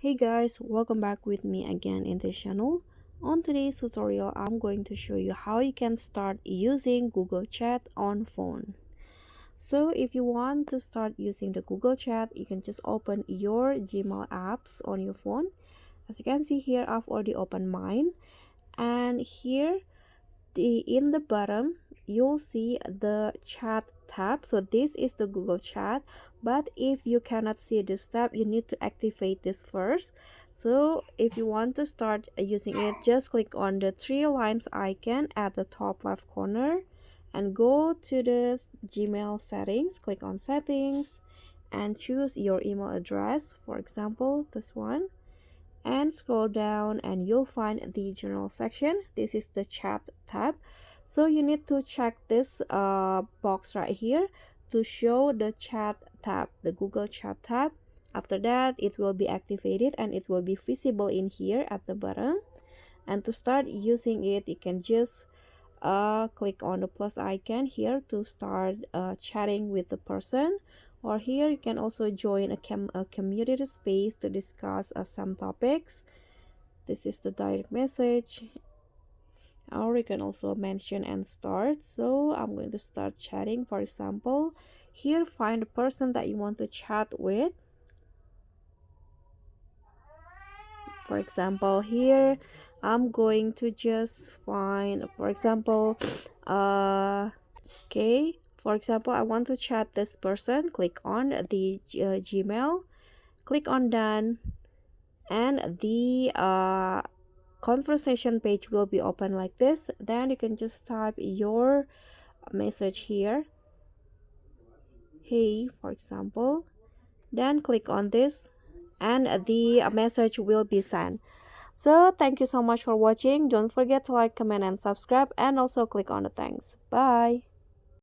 Hey guys, welcome back with me again in this channel. On today's tutorial, I'm going to show you how you can start using Google Chat on phone. So if you want to start using the Google Chat, you can just open your Gmail apps on your phone. As you can see here, I've already opened mine. And here in the bottom you'll see the chat tab. So this is the Google Chat, but if you cannot see this tab, you need to activate this first. So if you want to start using it, just click on the three lines icon at the top left corner and go to the Gmail settings. Click on settings and choose your email address, for example this one, and scroll down and you'll find the general section. This is the chat tab, so you need to check this box right here to show the chat tab, the Google Chat tab. After that, it will be activated and it will be visible in here at the bottom. And to start using it, you can just click on the plus icon here to start chatting with the person, or here you can also join a community space to discuss some topics. This is the direct message, or you can also mention and start. So I'm going to start chatting. For example, here find the person that you want to chat with. For example, here I'm going to just find, for example, okay, for example, I want to chat this person. Click on the Gmail, click on done, and the conversation page will be open like this. Then you can just type your message here, hey, for example, then click on this and the message will be sent. So thank you so much for watching. Don't forget to like, comment and subscribe, and also click on the thanks. Bye.